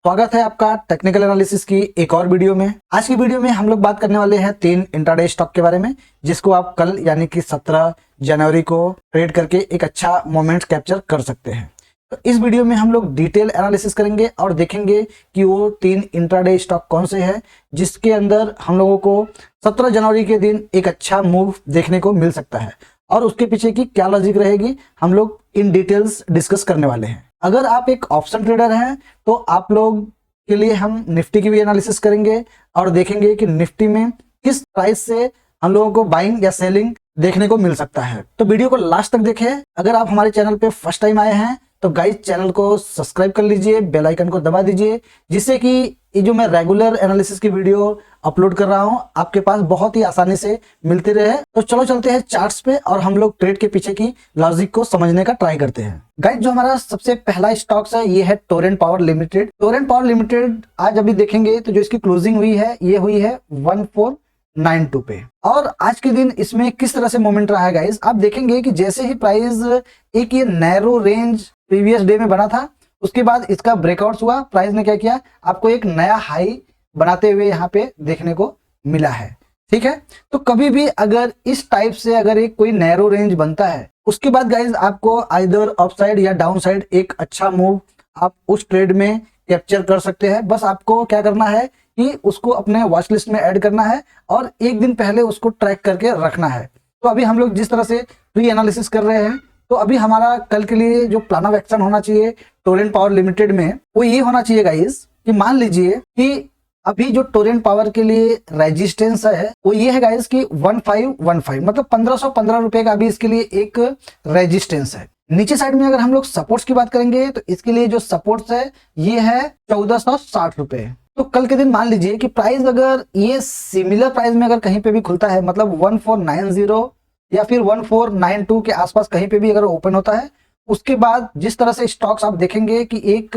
स्वागत है आपका टेक्निकल एनालिसिस की एक और वीडियो में। आज की वीडियो में हम लोग बात करने वाले हैं 3 इंट्राडे स्टॉक के बारे में, जिसको आप कल यानी कि 17 जनवरी को ट्रेड करके एक अच्छा मोमेंट कैप्चर कर सकते हैं। तो इस वीडियो में हम लोग डिटेल एनालिसिस करेंगे और देखेंगे कि वो 3 इंट्राडे स्टॉक कौन से हैं जिसके अंदर हम लोगों को 17 जनवरी के दिन एक अच्छा मूव देखने को मिल सकता है और उसके पीछे की क्या लॉजिक रहेगी, हम लोग इन डिटेल्स डिस्कस करने वाले हैं। अगर आप एक ऑप्शन ट्रेडर हैं तो आप लोग के लिए हम निफ्टी की भी एनालिसिस करेंगे और देखेंगे कि निफ्टी में किस प्राइस से हम लोगों को बाइंग या सेलिंग देखने को मिल सकता है। तो वीडियो को लास्ट तक देखें। अगर आप हमारे चैनल पे फर्स्ट टाइम आए हैं तो गाइस चैनल को सब्सक्राइब कर लीजिए, बेल आइकन को दबा दीजिए, जिससे कि ये जो मैं रेगुलर एनालिसिस की वीडियो अपलोड कर रहा हूं आपके पास बहुत ही आसानी से मिलते रहे। तो चलो चलते हैं चार्ट्स पे और हम लोग ट्रेड के पीछे की लॉजिक को समझने का ट्राई करते हैं। गाइस जो हमारा सबसे पहला स्टॉक्स है ये है Torrent power limited. Torrent power limited आज अभी देखेंगे तो जो इसकी क्लोजिंग हुई है ये हुई है 1492 पे। और आज के दिन इसमें किस तरह से मोमेंट रहा है गाइस, आप देखेंगे कि जैसे ही प्राइस एक ये नैरो रेंज प्रीवियस डे में बना था, उसके बाद इसका ब्रेकआउट हुआ, प्राइस ने क्या किया, आपको एक नया हाई बनाते हुए यहाँ पे देखने को मिला है। ठीक है, तो कभी भी अगर इस टाइप से अगर एक कोई नैरो रेंज बनता है, उसके बाद गाइज आपको आइदर अपसाइड या डाउन साइड एक अच्छा मूव आप उस ट्रेड में कैप्चर कर सकते हैं। बस आपको क्या करना है कि उसको अपने वॉच लिस्ट में ऐड करना है और एक दिन पहले उसको ट्रैक करके रखना है। तो अभी हम लोग जिस तरह से प्री एनालिसिस कर रहे हैं, तो अभी हमारा कल के लिए जो प्लान ऑफ एक्शन होना चाहिए टोरेंट पावर लिमिटेड में वो ये होना चाहिए गाइस कि मान लीजिए कि अभी जो टोरेंट पावर के लिए रेजिस्टेंस है वो ये है गाइस कि 1515, मतलब 1515 रुपए का अभी इसके लिए एक रेजिस्टेंस है। नीचे साइड में अगर हम लोग सपोर्ट्स की बात करेंगे तो इसके लिए जो सपोर्ट्स है ये है 1460 रुपए। तो कल के दिन मान लीजिए कि प्राइस अगर ये सिमिलर प्राइस में अगर कहीं पे भी खुलता है, मतलब 1490 या फिर 1492 के आसपास कहीं पे भी अगर ओपन होता है, उसके बाद जिस तरह से स्टॉक्स आप देखेंगे कि एक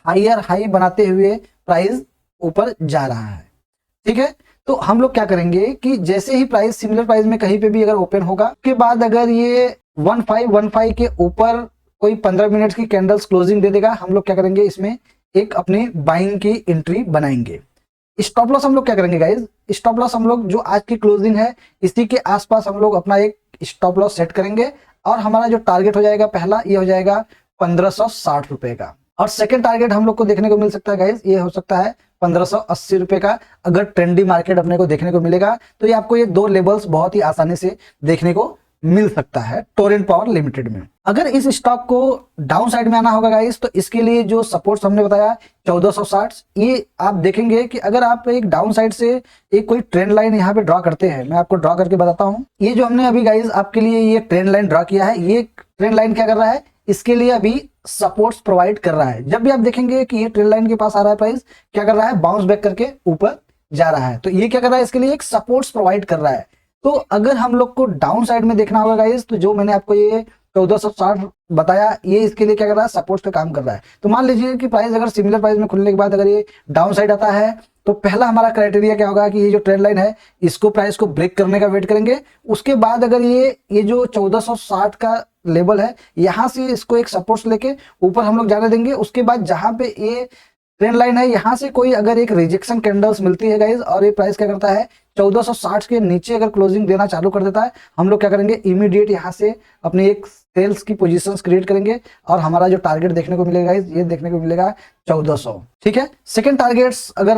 हायर हाई बनाते हुए प्राइस ऊपर जा रहा है। ठीक है, तो हम लोग क्या करेंगे कि जैसे ही प्राइस सिमिलर प्राइस में कहीं पे भी अगर ओपन होगा, उसके बाद अगर ये 1515 के ऊपर कोई 15 मिनट की कैंडल्स क्लोजिंग दे देगा, हम लोग क्या करेंगे इसमें एक अपनी बाइंग की एंट्री बनाएंगे। स्टॉप लॉस हम लोग क्या करेंगे गाइज, स्टॉप लॉस हम लोग जो आज की क्लोजिंग है इसी के आसपास हम लोग अपना एक स्टॉप लॉस सेट करेंगे और हमारा जो टारगेट हो जाएगा पहला ये हो जाएगा 1560 रुपए का, और सेकंड टारगेट हम लोग को देखने को मिल सकता है गाइज ये हो सकता है 1580 रुपए का। अगर ट्रेंडी मार्केट अपने को देखने को मिलेगा तो ये आपको ये 2 लेवल्स बहुत ही आसानी से देखने को मिल सकता है टोरेंट पावर लिमिटेड में। अगर इस स्टॉक को डाउन साइड में आना होगा गाइस तो इसके लिए जो सपोर्ट्स हमने बताया 1460, ये आप देखेंगे कि अगर आप एक डाउन साइड से एक कोई ट्रेंड लाइन यहाँ पे ड्रॉ करते हैं, मैं आपको ड्रॉ करके बताता हूँ। ये जो हमने अभी गाइस आपके लिए ये ट्रेंड लाइन ड्रॉ किया है, ये ट्रेंड लाइन क्या कर रहा है, इसके लिए अभी सपोर्ट्स प्रोवाइड कर रहा है। जब भी आप देखेंगे कि ये ट्रेंड लाइन के पास आ रहा है, प्राइस क्या कर रहा है, बाउंस बैक करके ऊपर जा रहा है, तो ये क्या कर रहा है, इसके लिए एक सपोर्ट्स प्रोवाइड कर रहा है। तो अगर हम लोग को डाउन साइड में देखना होगा गाइस, तो जो मैंने आपको ये 1460 बताया ये इसके लिए क्या कर रहा है, सपोर्ट्स पे काम कर रहा है। तो मान लीजिए कि प्राइस अगर सिमिलर प्राइस में खुलने के बाद अगर ये डाउन साइड आता है, तो पहला हमारा क्राइटेरिया क्या होगा कि ये जो ट्रेंड लाइन है इसको प्राइस को ब्रेक करने का वेट करेंगे। उसके बाद अगर ये जो 1460 का लेवल है यहाँ से इसको एक सपोर्ट्स लेके ऊपर हम लोग जाने देंगे। उसके बाद जहां पे ये ट्रेंड लाइन है यहाँ से कोई अगर एक रिजेक्शन कैंडल्स मिलती है गाइज और ये प्राइस क्या करता है 1460 के नीचे अगर क्लोजिंग देना चालू कर देता है, हम लोग क्या करेंगे इमीडिएट यहाँ से अपनी एक सेल्स की पोजीशंस क्रिएट करेंगे और हमारा जो टारगेट देखने को मिलेगा ये देखने को मिलेगा 1400। ठीक है, सेकंड टारगेट्स अगर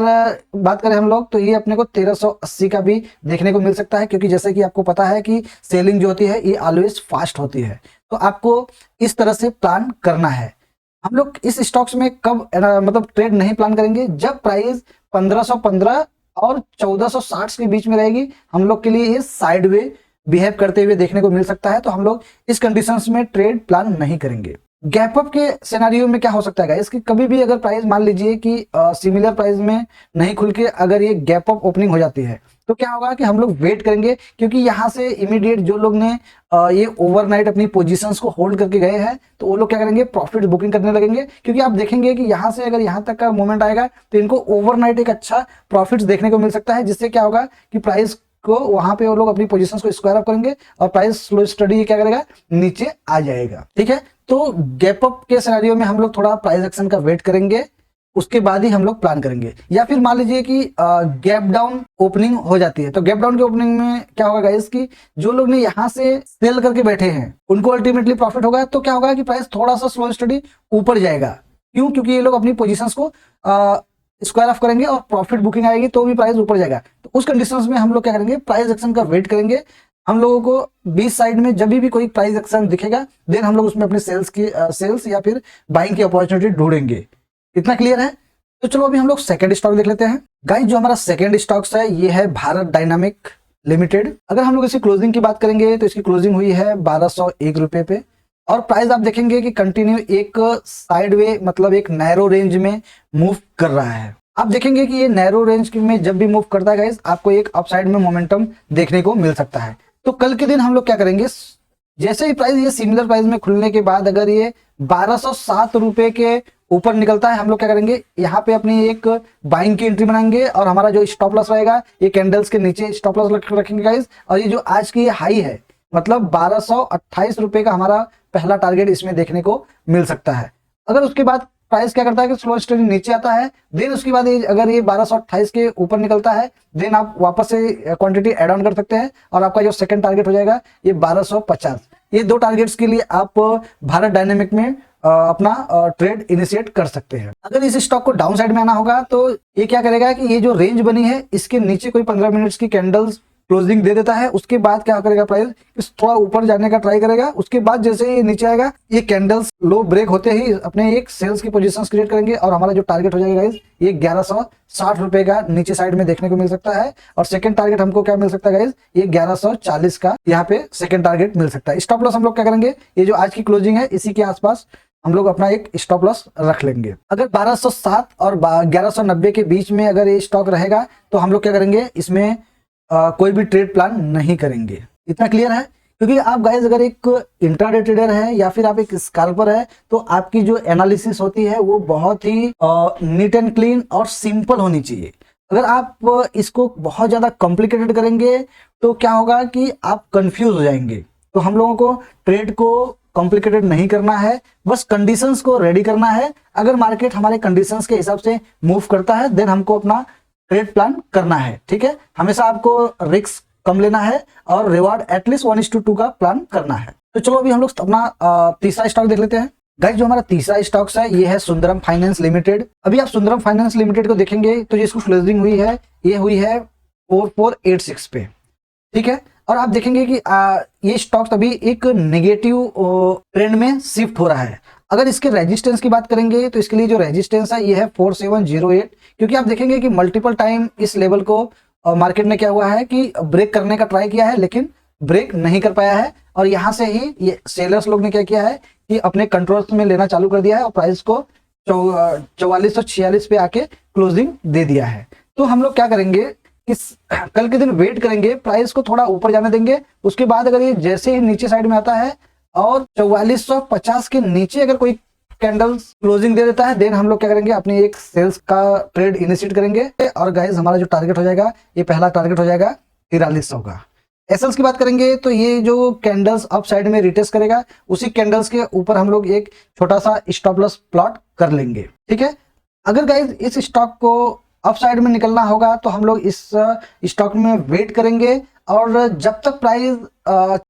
बात करें हम लोग तो ये अपने को 1380 का भी देखने को मिल सकता है, क्योंकि जैसे कि आपको पता है कि सेलिंग जो होती है ये ऑलवेज फास्ट होती है। तो आपको इस तरह से प्लान करना है। हम लोग इस स्टॉक्स में कब मतलब ट्रेड नहीं प्लान करेंगे, जब प्राइस 1515 और 1460 के बीच में रहेगी, हम लोग के लिए ये साइडवे बिहेव करते हुए देखने को मिल सकता है। तो हम लोग इस कंडीशंस में ट्रेड प्लान नहीं करेंगे। गैप अप के सिनेरियो में क्या हो सकता है इसकी, कभी भी अगर प्राइस मान लीजिए कि सिमिलर प्राइस में नहीं खुल के अगर ये गैप अप ओपनिंग हो जाती है, तो क्या होगा कि हम लोग वेट करेंगे, क्योंकि यहाँ से इमीडिएट जो लोग ने ये ओवरनाइट अपनी पोजीशंस को होल्ड करके गए हैं तो वो लोग क्या करेंगे, प्रॉफिट बुकिंग करने लगेंगे। क्योंकि आप देखेंगे कि यहाँ से अगर यहाँ तक का मूवमेंट आएगा तो इनको ओवरनाइट एक अच्छा प्रॉफिट देखने को मिल सकता है, जिससे क्या होगा कि प्राइस को वहां पे वो लोग अपनी पोजीशंस को स्क्वायर अप करेंगे और प्राइस स्लो स्टडी क्या करेगा, नीचे आ जाएगा। ठीक है, तो गैप अप के सिनेरियो में हम लोग थोड़ा प्राइस एक्शन का वेट करेंगे। उसके बाद ही हम लोग प्लान करेंगे। या फिर मान लीजिए कि गैप डाउन ओपनिंग हो जाती है, तो गैप डाउन के ओपनिंग में क्या होगा गाइस कि जो लोग ने यहाँ से सेल करके बैठे हैं उनको अल्टीमेटली प्रॉफिट होगा। तो क्या होगा कि प्राइस थोड़ा सा स्लो स्टडी ऊपर जाएगा। क्यों? क्योंकि ये लोग अपनी पोजीशंस को स्क्वायर ऑफ करेंगे और प्रॉफिट बुकिंग आएगी तो भी प्राइस ऊपर जाएगा। तो उस कंडीशंस में हम लोग क्या करेंगे, प्राइस एक्शन का वेट करेंगे। हम लोगों को 20 साइड में जब भी कोई प्राइस एक्शन दिखेगा देन हम लोग उसमें अपने सेल्स या फिर बाइंग की अपॉर्चुनिटी ढूंढेंगे। इतना क्लियर है? तो चलो अभी हम लोग सेकंड स्टॉक देख लेते हैं। गाइस जो हमारा सेकंड स्टॉक्स है ये है भारत डायनामिक लिमिटेड। अगर हम लोग इसकी क्लोजिंग की बात करेंगे तो इसकी क्लोजिंग हुई है 1201 रुपए पे और प्राइस आप देखेंगे कि कंटिन्यू एक साइडवे मतलब एक नैरो रेंज में मूव कर रहा है। आप देखेंगे कि ये नैरो रेंज में जब भी मूव करता है गाइस आपको एक अपसाइड में मोमेंटम देखने को मिल सकता है। तो कल के दिन हम लोग क्या करेंगे, जैसे ही प्राइस ये सिमिलर प्राइस में खुलने के बाद अगर ये 1207 रुपए के ऊपर निकलता है हम लोग क्या करेंगे, यहाँ पे अपनी एक बाइंग की एंट्री बनाएंगे और हमारा जो स्टॉप लॉस रहेगा ये कैंडल्स के नीचे स्टॉप लॉस रखेंगे गाइस। और ये जो आज की हाई है मतलब 1228 रुपए का हमारा पहला टारगेट इसमें देखने को मिल सकता है। अगर उसके बाद प्राइस क्या करता है कि स्लो स्टडी नीचे आता है, देन उसके बाद अगर ये 1228 के ऊपर निकलता है देन आप वापस से क्वांटिटी ऐड ऑन कर सकते हैं और आपका जो सेकंड टारगेट हो जाएगा ये 1250। ये दो टारगेट्स के लिए आप भारत डायनेमिक में अपना ट्रेड इनिशिएट कर सकते हैं। अगर इस स्टॉक को डाउन साइड में आना होगा तो ये क्या करेगा कि ये जो रेंज बनी है इसके नीचे कोई 15 मिनट्स की कैंडल्स क्लोजिंग दे देता है। उसके बाद क्या करेगा, प्राइस थोड़ा ऊपर जाने का ट्राई करेगा। उसके बाद जैसे ही नीचे आएगा ये कैंडल्स लो ब्रेक होते ही अपने एक सेल्स की पोजीशंस क्रिएट करेंगे और हमारा जो टारगेट हो जाएगा गाइस ये 1160 रुपए का नीचे साइड में देखने को मिल सकता है। और सेकंड टारगेट हमको क्या मिल सकता है गाइस, ये 1140 का यहाँ पे सेकंड टारगेट मिल सकता है। स्टॉप लॉस हम लोग क्या करेंगे, ये जो आज की क्लोजिंग है इसी के आसपास हम लोग अपना एक स्टॉप लॉस रख लेंगे। अगर 1207 और 1190 के बीच में अगर ये स्टॉक रहेगा तो हम लोग क्या करेंगे, इसमें कोई भी ट्रेड प्लान नहीं करेंगे। इतना क्लियर है? क्योंकि आप गाइस अगर एक इंट्राडे ट्रेडर है या फिर आप एक स्कैल्पर है तो आपकी जो एनालिसिस होती है वो बहुत ही नीट एंड क्लीन और सिंपल होनी चाहिए। अगर आप इसको बहुत ज्यादा कॉम्प्लिकेटेड करेंगे तो क्या होगा कि आप कंफ्यूज हो जाएंगे। तो हम लोगों को ट्रेड को कॉम्प्लिकेटेड नहीं करना है, बस कंडीशंस को रेडी करना है। अगर मार्केट हमारे कंडीशंस के हिसाब से मूव करता है देन हमको अपना ट्रेड प्लान करना है। ठीक है, हमेशा आपको रिस्क कम लेना है और रिवार्ड एटलीस्ट 1:2 का प्लान करना है। तो चलो अभी हम लोग अपना तीसरा स्टॉक देख लेते हैं। गाइस जो हमारा तीसरा स्टॉक्स है ये है सुंदरम फाइनेंस लिमिटेड। अभी आप सुंदरम फाइनेंस लिमिटेड को देखेंगे तो जिसको क्लोजिंग हुई है ये हुई है 4486 पे। ठीक है, और आप देखेंगे कि ये स्टॉक्स अभी एक नेगेटिव ट्रेंड में शिफ्ट हो रहा है। अगर इसके रेजिस्टेंस की बात करेंगे तो इसके लिए जो रेजिस्टेंस है ये है 4708। क्योंकि आप देखेंगे कि मल्टीपल टाइम इस लेवल को मार्केट ने क्या हुआ है कि ब्रेक करने का ट्राई किया है लेकिन ब्रेक नहीं कर पाया है। और यहाँ से ही ये सेलर्स लोग ने क्या किया है कि अपने कंट्रोल में लेना चालू कर दिया है और प्राइस को 4446 पे आके क्लोजिंग दे दिया है। तो हम लोग क्या करेंगे, कल के दिन वेट करेंगे, प्राइस को थोड़ा ऊपर जाने देंगे। उसके बाद अगर ये जैसे ही नीचे साइड में आता है और 4450 के नीचे अगर कोई कैंडल्स क्लोजिंग दे देता है देन हम लोग क्या करेंगे, अपनी एक सेल्स का ट्रेड इनिशिएट करेंगे। और गाइस हमारा जो टारगेट हो जाएगा ये पहला टारगेट हो जाएगा 4300 का। एसएल्स की बात करेंगे तो ये जो कैंडल्स अप साइड में रिटेस्ट करेगा उसी कैंडल्स के ऊपर हम लोग एक छोटा सा स्टॉप लॉस प्लॉट कर लेंगे। ठीक है, अगर गाइस इस स्टॉक को अप साइड में निकलना होगा तो हम लोग इस स्टॉक में वेट करेंगे और जब तक प्राइस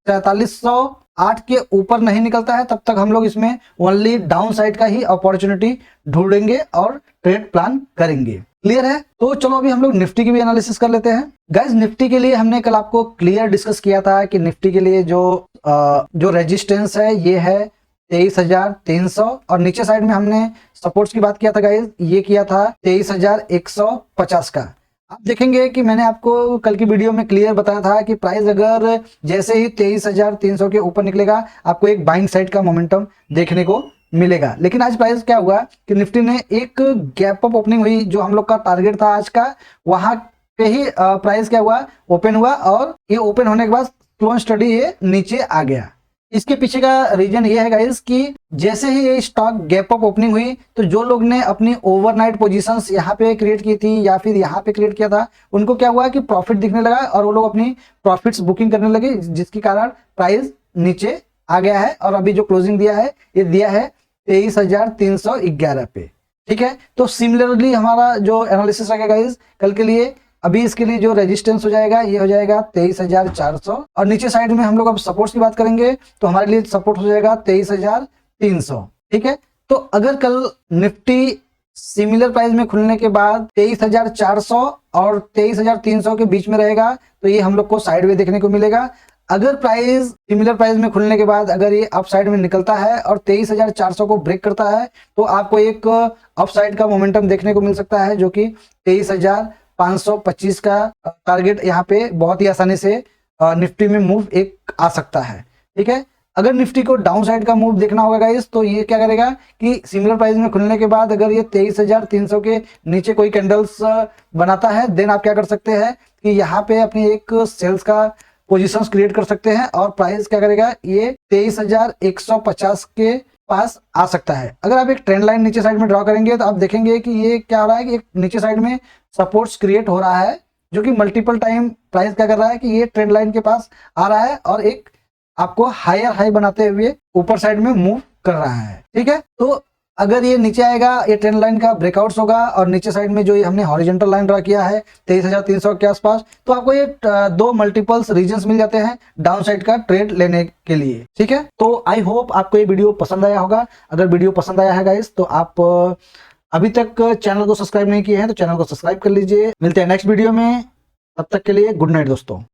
4308 के ऊपर नहीं निकलता है तब तक हम लोग इसमें ओनली डाउन साइड का ही अपॉर्चुनिटी ढूंढेंगे और ट्रेड प्लान करेंगे। क्लियर है? तो चलो अभी हम लोग निफ्टी की भी एनालिसिस कर लेते हैं। गाइस निफ्टी के लिए हमने कल आपको क्लियर डिस्कस किया था कि निफ्टी के लिए जो रेजिस्टेंस है ये है 23,300 और नीचे साइड में हमने सपोर्ट्स की बात किया था गाइस, ये किया था 23,150 का। आप देखेंगे कि मैंने आपको कल की वीडियो में क्लियर बताया था कि प्राइस अगर जैसे ही 23,300 के ऊपर निकलेगा आपको एक बाइंग साइड का मोमेंटम देखने को मिलेगा। लेकिन आज प्राइस क्या हुआ कि निफ्टी ने एक गैप अप ओपनिंग हुई, जो हम लोग का टारगेट था आज का, वहां पे ही प्राइस क्या हुआ, ओपन हुआ और ये ओपन होने के बाद स्लो स्टडी ये नीचे आ गया। इसके पीछे का रीजन ये है गाइस कि जैसे ही ये स्टॉक गैप अप ओपनिंग हुई तो जो लोग ने अपनी ओवरनाइट पोजीशंस यहाँ पे क्रिएट की थी या फिर यहाँ पे क्रिएट किया था उनको क्या हुआ कि प्रॉफिट दिखने लगा और वो लोग अपनी प्रॉफिट्स बुकिंग करने लगे, जिसके कारण प्राइस नीचे आ गया है। और अभी जो क्लोजिंग दिया है ये दिया है 23,311 पे। ठीक है। तो सिमिलरली हमारा जो एनालिसिस रहेगा गाइस कल के लिए, अभी इसके लिए जो रेजिस्टेंस हो जाएगा ये हो जाएगा 23,400, और नीचे साइड में हम लोग अब सपोर्ट्स की बात करेंगे तो हमारे लिए सपोर्ट हो जाएगा 23,300। ठीक है। तो अगर कल निफ्टी सिमिलर प्राइस में खुलने के बाद 23,400 और 23,300 के बीच में रहेगा तो ये हम लोग को साइडवे देखने को मिलेगा। अगर प्राइस सिमिलर प्राइस में खुलने के बाद अगर ये अप साइड में निकलता है और 23,400 को ब्रेक करता है तो आपको एक अप साइड का मोमेंटम देखने को मिल सकता है, जो कि 23,525 का टारगेट यहाँ पे बहुत ही आसानी से निफ्टी में मूव एक आ सकता है। ठीक है। अगर निफ्टी को डाउन साइड का मूव देखना होगा गाइस तो ये क्या करेगा कि सिमिलर प्राइस में खुलने के बाद अगर ये 23,300 के नीचे कोई कैंडल्स बनाता है देन आप क्या कर सकते हैं कि यहाँ पे अपनी एक सेल्स का पोजीशंस क्रिएट कर सकते हैं और प्राइस क्या करेगा ये 23,150 के पास आ सकता है। अगर आप एक ट्रेंड लाइन नीचे साइड में ड्रॉ करेंगे तो आप देखेंगे कि ये क्या हो रहा है कि एक नीचे साइड में सपोर्ट्स क्रिएट हो रहा है, जो कि मल्टीपल टाइम प्राइस क्या कर रहा है कि ये ट्रेंड लाइन के पास आ रहा है और एक आपको हायर हाई बनाते हुए ऊपर साइड में मूव कर रहा है। ठीक है। तो अगर ये नीचे आएगा ये ट्रेंड लाइन का ब्रेकआउट्स होगा और नीचे साइड में जो ये हमने हॉरिजॉन्टल लाइन ड्रा किया है 23,300 के आसपास, तो आपको ये दो मल्टीपल्स रीजन्स मिल जाते हैं डाउन साइड का ट्रेड लेने के लिए। ठीक है। तो आई होप आपको ये वीडियो पसंद आया होगा। अगर वीडियो पसंद आया है गाइस तो आप अभी तक चैनल को सब्सक्राइब नहीं किए हैं तो चैनल को सब्सक्राइब कर लीजिए। मिलते हैं नेक्स्ट वीडियो में, तब तक के लिए गुड नाइट दोस्तों।